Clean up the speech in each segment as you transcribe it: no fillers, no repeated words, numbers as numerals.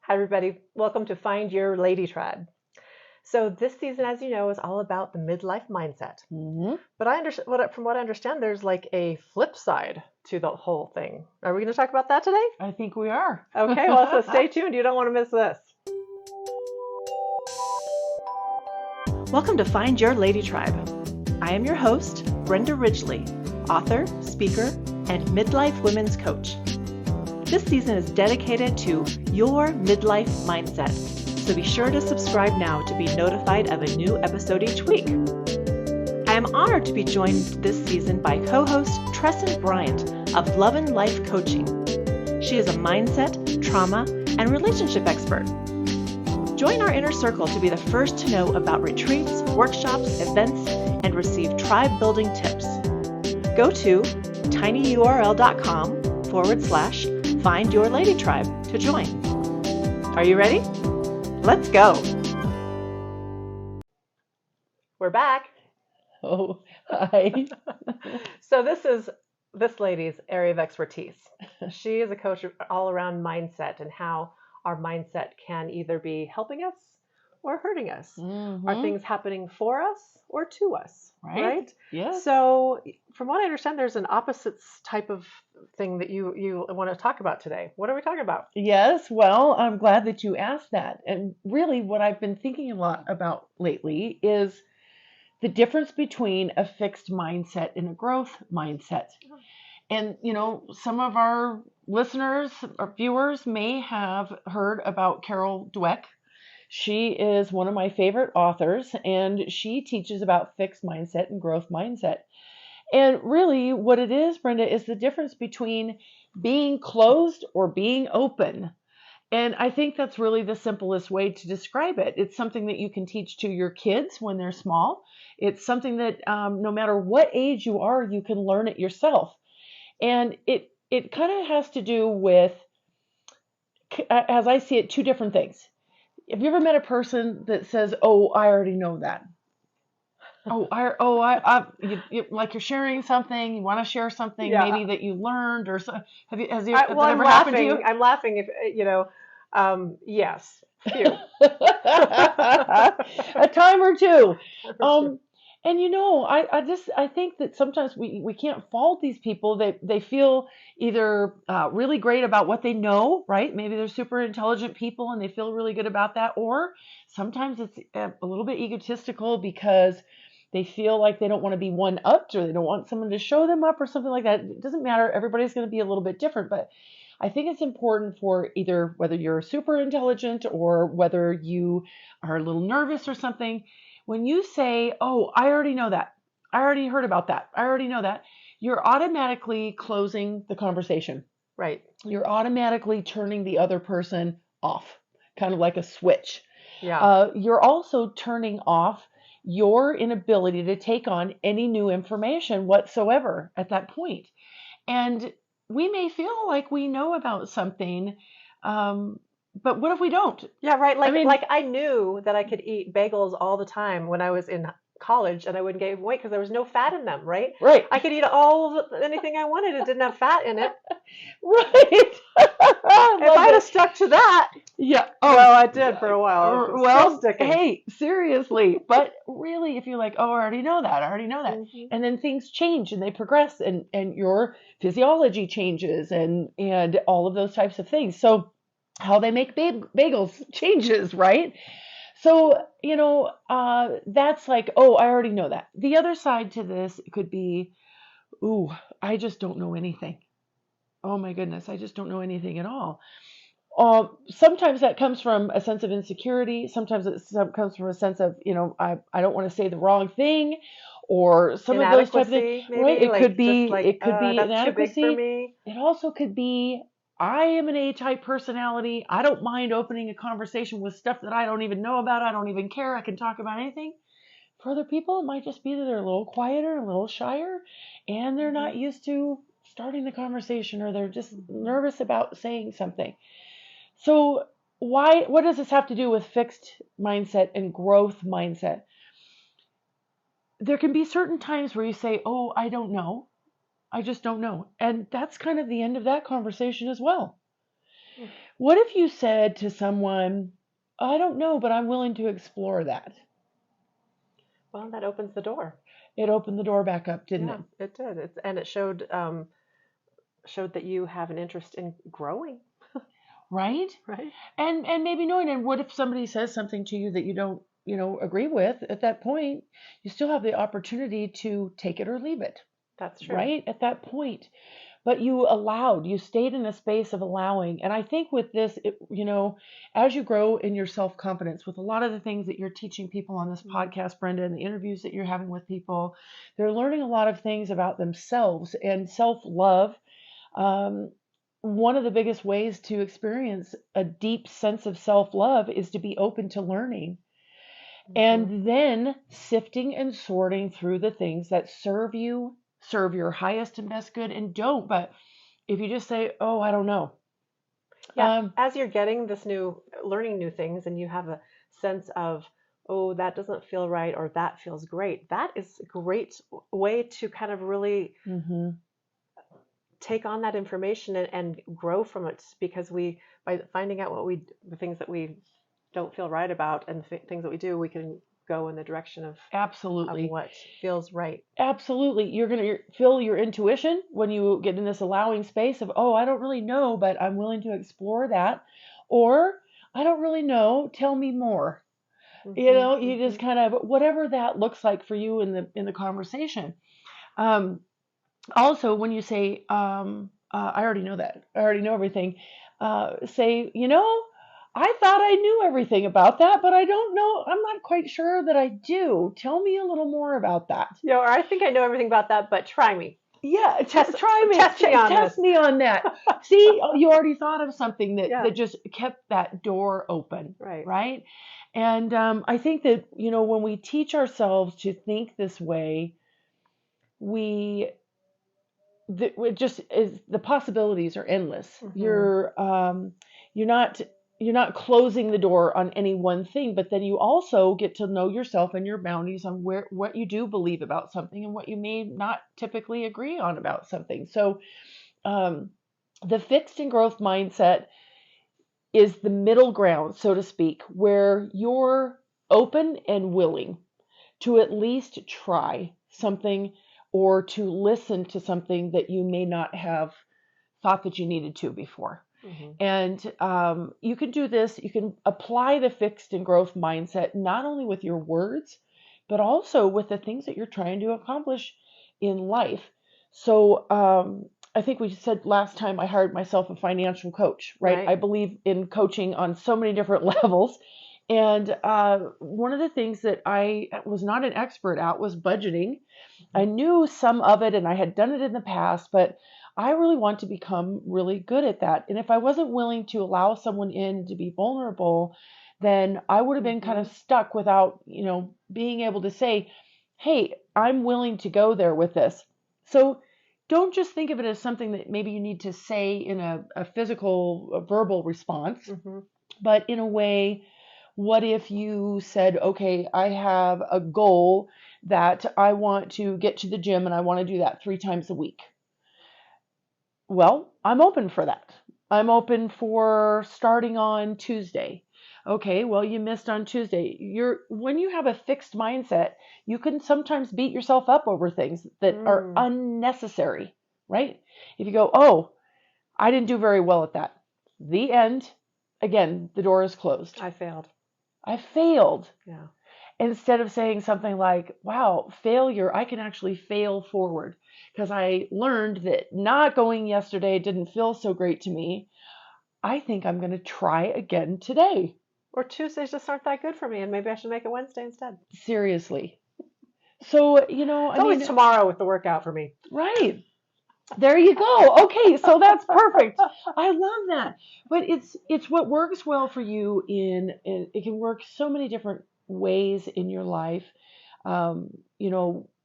Hi, everybody. Welcome to Find Your Lady Tribe. So this season, as you know, is all about the midlife mindset. Hmm. But from what I understand, there's like a flip side to the whole thing. Are we going to talk about that today? I think we are. Okay, well, so stay tuned. You don't want to miss this. Welcome to Find Your Lady Tribe. I am your host, Brenda Ridgely, author, speaker, and midlife women's coach. This season is dedicated to your midlife mindset, so be sure to subscribe now to be notified of a new episode each week. I am honored to be joined this season by co-host Tresson Bryant of Love and Life Coaching. She is a mindset, trauma, and relationship expert. Join our inner circle to be the first to know about retreats, workshops, events, and receive tribe-building tips. Go to tinyurl.com/Find Your Lady Tribe to join. Are you ready? Let's go. We're back. Oh, hi. So this lady's area of expertise. She is a coach all around mindset and how our mindset can either be helping us or hurting us. Mm-hmm. Are things happening for us or to us? Right? Yes. So from what I understand, there's an opposites type of thing that you want to talk about today. What are we talking about? Yes. Well, I'm glad that you asked that. And really, what I've been thinking a lot about lately is the difference between a fixed mindset and a growth mindset. And, some of our listeners or viewers may have heard about Carol Dweck. She is one of my favorite authors, and she teaches about fixed mindset and growth mindset. And really, what it is, Brenda, is the difference between being closed or being open. And I think that's really the simplest way to describe it. It's something that you can teach to your kids when they're small. It's something that no matter what age you are, you can learn it yourself. And it kind of has to do with, as I see it, two different things. Have you ever met a person that says, "Oh, I already know that"? Like you're sharing something, you want to share something maybe that you learned or so. Has that ever happened to you? I'm laughing if yes, phew. A time or two. And I think that sometimes we can't fault these people. They feel either really great about what they know, right? Maybe they're super intelligent people and they feel really good about that, or sometimes it's a little bit egotistical because they feel like they don't want to be one-upped or they don't want someone to show them up or something like that. It doesn't matter. Everybody's going to be a little bit different, but I think it's important for either whether you're super intelligent or whether you are a little nervous or something. When you say, "Oh, I already know that. I already heard about that. I already know that," you're automatically closing the conversation. Right. You're automatically turning the other person off, kind of like a switch. Yeah. You're also turning off your inability to take on any new information whatsoever at that point. And we may feel like we know about something, but what if we don't? Yeah, right. Like I knew that I could eat bagels all the time when I was in college and I wouldn't gain weight because there was no fat in them, right? Right. I could eat anything I wanted. It didn't have fat in it. Right. If I'd have stuck to that. Yeah. Well, I did for a while. Well, still sticking. hey, seriously. But really, if you're like, "Oh, I already know that. I already know that." Mhm. And then things change and they progress and your physiology changes and all of those types of things. So how they make bagels changes, right? So, that's like, "Oh, I already know that." The other side to this could be, "Ooh, I just don't know anything. Oh my goodness, I just don't know anything at all." Sometimes that comes from a sense of insecurity. Sometimes it comes from a sense of, I don't want to say the wrong thing, or some of those type of things. Inadequacy, maybe. Right? It Like, could be, just like, it could be that's too big for inadequacy. me. It also could be, I am an A-type personality. I don't mind opening a conversation with stuff that I don't even know about. I don't even care. I can talk about anything. For other people, it might just be that they're a little quieter, a little shyer, and they're not used to starting the conversation, or they're just nervous about saying something. So what does this have to do with fixed mindset and growth mindset? There can be certain times where you say, "Oh, I don't know. I just don't know." And that's kind of the end of that conversation as well. What if you said to someone, I don't know, but I'm willing to explore that? Well, that opens the door. It opened the door back up, didn't Yeah, it? it did. And it showed that you have an interest in growing, Right? right? And maybe knowing, and what if somebody says something to you that you don't, agree with? At that point, you still have the opportunity to take it or leave it, That's true. right? At that point. But you stayed in a space of allowing. And I think with this, as you grow in your self confidence, with a lot of the things that you're teaching people on this Mhm. podcast, Brenda, and the interviews that you're having with people, they're learning a lot of things about themselves and self love. Um, one of the biggest ways to experience a deep sense of self love is to be open to learning Mhm. and then sifting and sorting through the things that serve your highest and best good, and don't. But if you just say, oh, I don't know, Yeah, um, as you're getting this learning new things, and you have a sense of, oh, that doesn't feel right, or that feels great. That is a great way to kind of really mhm, take on that information and grow from it, because by finding out the things that we don't feel right about, and things that we do, we can go in the direction of absolutely. what feels right. Absolutely. You're going to feel your intuition when you get in this allowing space of, oh, I don't really know, but I'm willing to explore that. Or, I don't really know, tell me more. Hmm. You just Hmm. kind of, whatever that looks like for you in the conversation. Um, Also, when you say, I already know that, I already know everything, say, I thought I knew everything about that, but I don't know. I'm not quite sure that I do. Tell me a little more about that. Or I think I know everything about that, but try me. Yeah, Test try me, test me on this. test me on that. See, you already thought of something Yeah, that just kept that door open, right. right? And I think that, when we teach ourselves to think this way, we it just is, the possibilities are endless. Hmm. You're not you're not closing the door on any one thing, but then you also get to know yourself and your boundaries on what you do believe about something and what you may not typically agree on about something. So um, the fixed and growth mindset is the middle ground, so to speak, where you're open and willing to at least try something or to listen to something that you may not have thought that you needed to before. Hmm. And you can do this, you can apply the fixed and growth mindset not only with your words, but also with the things that you're trying to accomplish in life. So I think we said last time I hired myself a financial coach, right? Right. I believe in coaching on so many different levels. And one of the things that I was not an expert at was budgeting. I Hmm. knew some of it and I had done it in the past, but I really want to become really good at that. And if I wasn't willing to allow someone in to be vulnerable, then I would have been kind Hmm. of stuck without, being able to say, hey, I'm willing to go there with this. So don't just think of it as something that maybe you need to say in a physical, a verbal response, Hmm. but in a way, what if you said, okay, I have a goal that I want to get to the gym and I want to do that 3 times a week? Well, I'm open for that. I'm open for starting on Tuesday. Okay, well, you missed on Tuesday. When you have a fixed mindset, you can sometimes beat yourself up over things that are Mm. unnecessary, right? If you go, oh, I didn't do very well at that. The end. Again, the door is closed. I failed. I failed. Yeah. Instead of saying something like, wow, failure, I can actually fail forward because I learned that not going yesterday didn't feel so great to me. I think I'm going to try again today. Or Tuesdays just aren't that good for me, and maybe I should make it Wednesday instead. Seriously. So, It's always tomorrow with the workout for me. right. There you go. Okay, so that's perfect. I love that. But it's what works well for you it can work so many different ways in your life.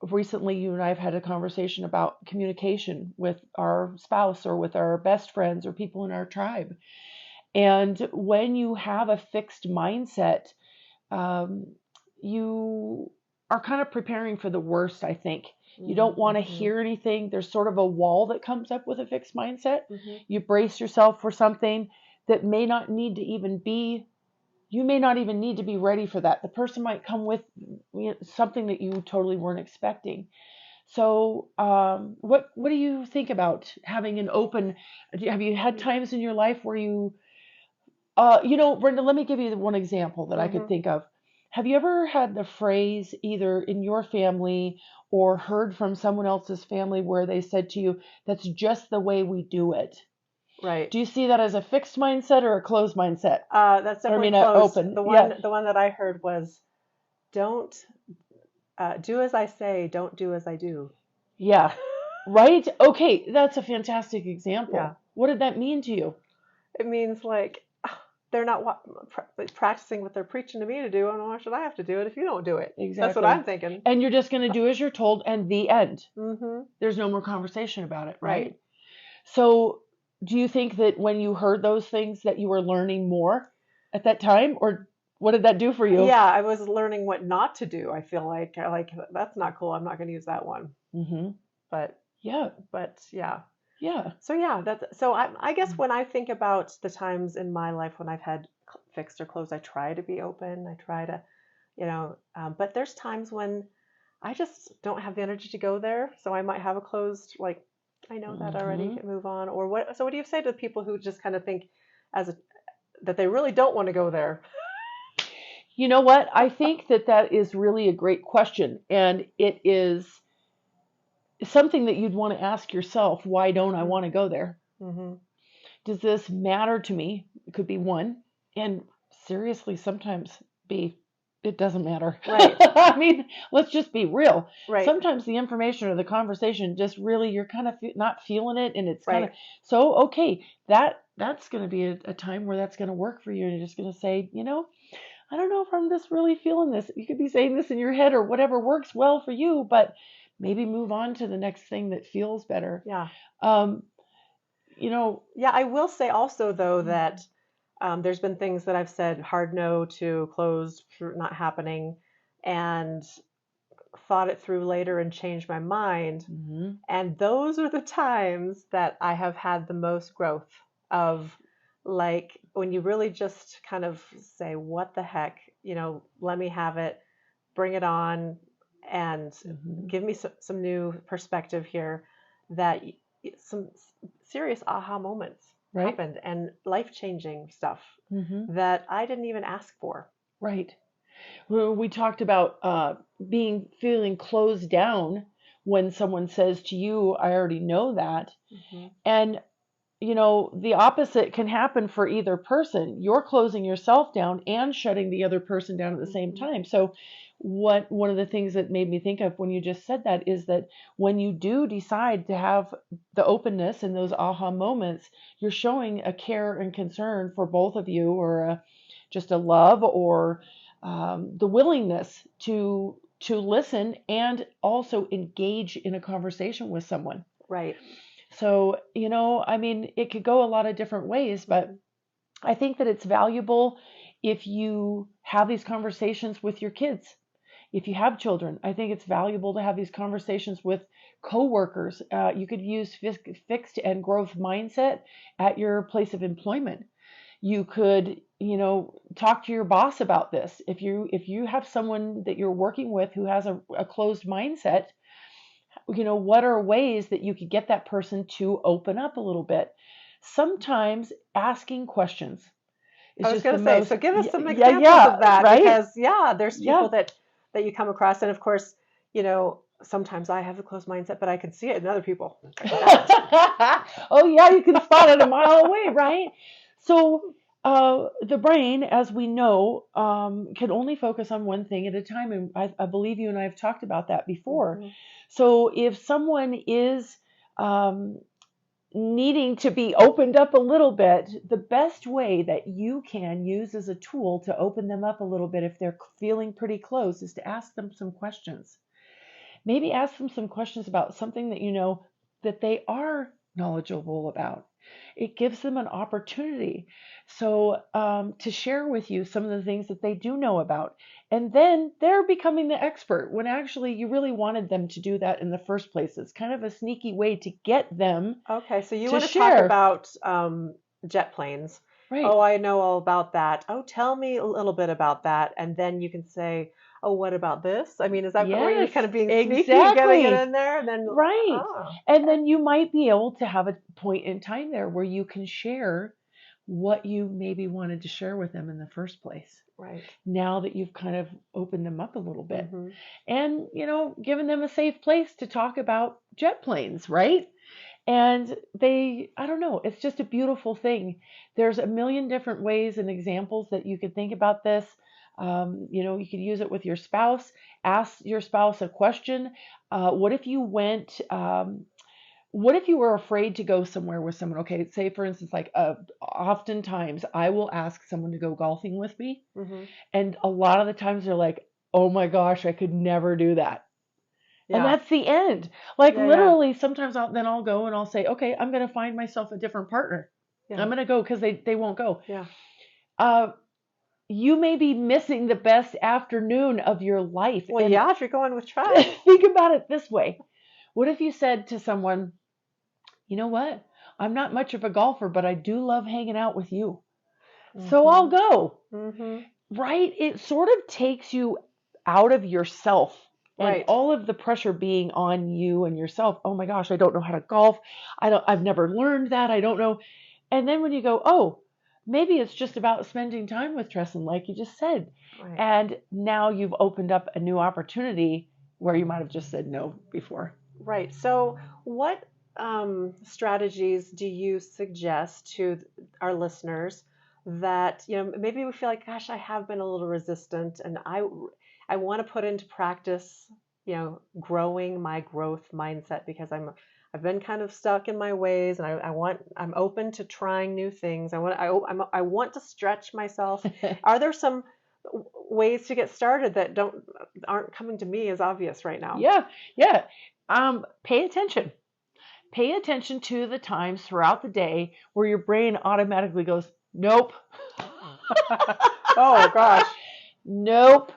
Recently you and I have had a conversation about communication with our spouse or with our best friends or people in our tribe. And when you have a fixed mindset, um, you are kind of preparing for the worst, I think. You don't want to Mm-hmm. hear anything. There's sort of a wall that comes up with a fixed mindset. Mm-hmm. You brace yourself for something, that may not need to even be, you may not even need to be ready for that. The person might come with something that you totally weren't expecting. So, what do you think about having an open? Have you had times in your life where Brenda, let me give you one example that I could think of. Have you ever had the phrase either in your family or heard from someone else's family where they said to you, "That's just the way we do it"? Right. Do you see that as a fixed mindset or a closed mindset? That's definitely closed. Open. The one that I heard was, don't do as I say, don't do as I do. Yeah. Right? Okay, that's a fantastic example. Yeah. What did that mean to you? It means like they're not practicing what they're preaching to me to do, and why should I have to do it if you don't do it? Exactly. That's what I'm thinking. And you're just going to do as you're told, and the end. Mm-hmm. There's no more conversation about it, right? Right. So, do you think that when you heard those things that you were learning more at that time, or what did that do for you? Yeah, I was learning what not to do. I feel like that's not cool. I'm not going to use that one. Mm-hmm. But yeah. Yeah. So yeah, I guess when I think about the times in my life when I've had fixed or closed, I try to be open. I try to, but there's times when I just don't have the energy to go there. So I might have a closed, like, I know that already, can move on. Or what? So what do you say to people who just kind of think that they really don't want to go there? You know what? I think that is really a great question, and it is something that you'd want to ask yourself. Why don't I want to go there? Mm-hmm. Does this matter to me? It could be one, and seriously, sometimes it doesn't matter. Right. I mean, let's just be real. Right. Sometimes the information or the conversation just really, you're kind of not feeling it, and it's kind of, Right. so, okay, that's going to be a time where that's going to work for you, and you're just going to say, I don't know if I'm just really feeling this. You could be saying this in your head or whatever works well for you, but maybe move on to the next thing that feels better. Yeah. Yeah, I will say also, though, that there's been things that I've said hard no to, closed, not happening, and thought it through later and changed my mind. Mm-hmm. And those are the times that I have had the most growth of, like, when you really just kind of say, what the heck, let me have it, bring it on, and give me some new perspective here, that some serious aha moments happened, and life-changing stuff that I didn't even ask for. Right. We talked about feeling closed down when someone says to you, I already know that. And, the opposite can happen for either person. You're closing yourself down and shutting the other person down at the same time. So one of the things that made me think of when you just said that is that when you do decide to have the openness and those aha moments, you're showing a care and concern for both of you, or just a love, or the willingness to listen and also engage in a conversation with someone. Right. So, I mean, it could go a lot of different ways, but I think that it's valuable if you have these conversations with your kids. If you have children, I think it's valuable to have these conversations with coworkers. You could use fixed and growth mindset at your place of employment. You could, talk to your boss about this. If you have someone that you're working with who has a closed mindset, what are ways that you could get that person to open up a little bit? Sometimes asking questions. I was going to say, so give us some examples of that, right? Because there's people that you come across, and of course, sometimes I have a closed mindset, but I can see it in other people. Oh yeah, you can spot it a mile away, right? So the brain, as we know, can only focus on one thing at a time, and I believe you and I have talked about that before. So if someone is needing to be opened up a little bit, the best way that you can use as a tool to open them up a little bit if they're feeling pretty close is to ask them some questions. Maybe ask them some questions about something that that they are knowledgeable about. It gives them an opportunity to share with you some of the things that they do know about. And then they're becoming the expert when actually you really wanted them to do that in the first place. It's kind of a sneaky way to get them Okay, so you to want to share. talk about jet planes. Right. Oh, I know all about that. Oh, tell me a little bit about that. And then you can say, oh, what about this? I mean, is that where you're Yes, kind of being sneaky and getting it exactly. in there? And then, Right. oh, And okay. then you might be able to have a point in time there where you can share what you maybe wanted to share with them in the first place. Right. Now that you've kind of opened them up a little bit Mm-hmm. and, given them a safe place to talk about jet planes, right? And I don't know, it's just a beautiful thing. There's a million different ways and examples that you could think about this. You could use it with your spouse. Ask your spouse a question. What if you went? What if you were afraid to go somewhere with someone? Okay, say for instance, like oftentimes I will ask someone to go golfing with me, Mm-hmm. and a lot of the times they're like, "Oh my gosh, I could never do that." And Yeah. that's the end. Like Yeah. Yeah. literally, sometimes I'll go and I'll say, okay, I'm gonna find myself a different partner. Yeah. I'm gonna go because they won't go. Yeah. Uh, you may be missing the best afternoon of your life. Well, And yeah, if you're going with Trav. think about it this way: what if you said to someone, you know what? I'm not much of a golfer, but I do love hanging out with you, so I'll Mm-hmm. go. Mm-hmm. Right? It sort of takes you out of yourself and Right. all of the pressure being on you and yourself. Oh my gosh, I don't know how to golf. I've never learned that. I don't know. And then when you go, oh, maybe it's just about spending time with Tresson, like you just said. Right. And now you've opened up a new opportunity where you might have just said no before. Right. So, what strategies do you suggest to our listeners that, maybe we feel like, gosh, I have been a little resistant and I want to put into practice, growing my growth mindset because I've been kind of stuck in my ways and I'm open to trying new things. I want to stretch myself. Are there some ways to get started that aren't coming to me as obvious right now? Yeah. Pay attention. Pay attention to the times throughout the day where your brain automatically goes, nope. Oh gosh. Nope.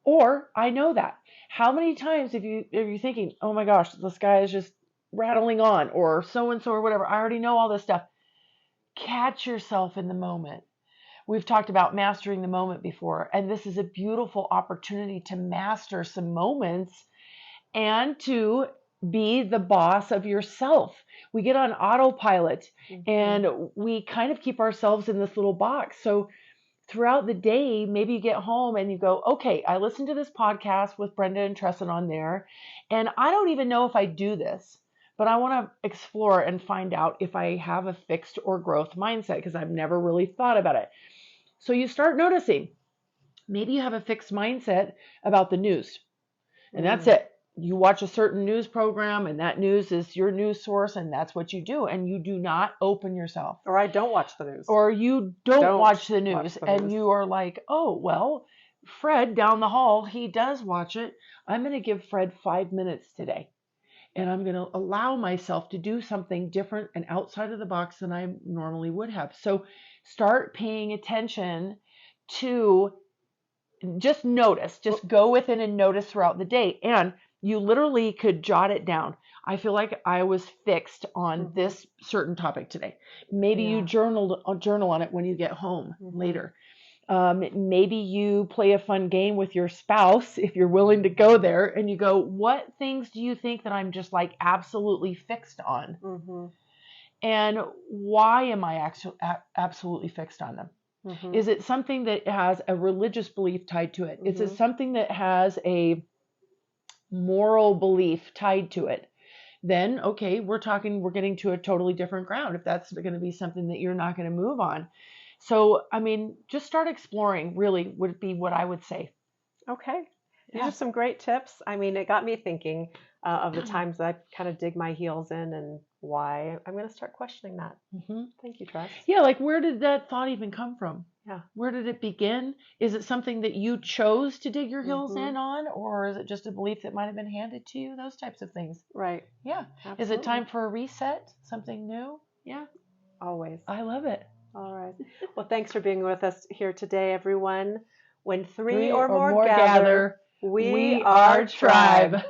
Or I know that. How many times if you're thinking, oh my gosh, this guy is just rattling on, or so and so or whatever, I already know all this stuff. Catch yourself in the moment. We've talked about mastering the moment before, and this is a beautiful opportunity to master some moments and to be the boss of yourself. We get on autopilot and we kind of keep ourselves in this little box. So throughout the day, maybe you get home and you go, okay, I listened to this podcast with Brenda and Tresson on there, and I don't even know if I do this, but I want to explore and find out if I have a fixed or growth mindset because I've never really thought about it. So you start noticing maybe you have a fixed mindset about the news, and that's it. You watch a certain news program and that news is your news source and that's what you do, and you do not open yourself. Or I don't watch the news. Or you don't watch the news and news. you are like, oh, well, Fred down the hall, he does watch it. I'm going to give Fred 5 minutes today. And I'm going to allow myself to do something different and outside of the box than I normally would have. So start paying attention to just notice, just go within and notice throughout the day. And you literally could jot it down. I feel like I was fixed on this certain topic today. Maybe you journal on it when you get home later. Maybe you play a fun game with your spouse if you're willing to go there, and you go, what things do you think that I'm just like absolutely fixed on? And why am I absolutely fixed on them? Is it something that has a religious belief tied to it? Is it something that has a moral belief tied to it? Then, okay, we're getting to a totally different ground if that's going to be something that you're not going to move on. So, I mean, just start exploring really would be what I would say. Okay. These are some great tips. I mean, it got me thinking of the times that I kind of dig my heels in and why I'm going to start questioning that. Thank you, Tress. Yeah, like where did that thought even come from? Yeah. Where did it begin? Is it something that you chose to dig your heels in on, or is it just a belief that might have been handed to you? Those types of things. Right. Yeah. Absolutely. Is it time for a reset? Something new? Yeah. Always. I love it. All right. Well, thanks for being with us here today, everyone. When three or more gather, we are tribe.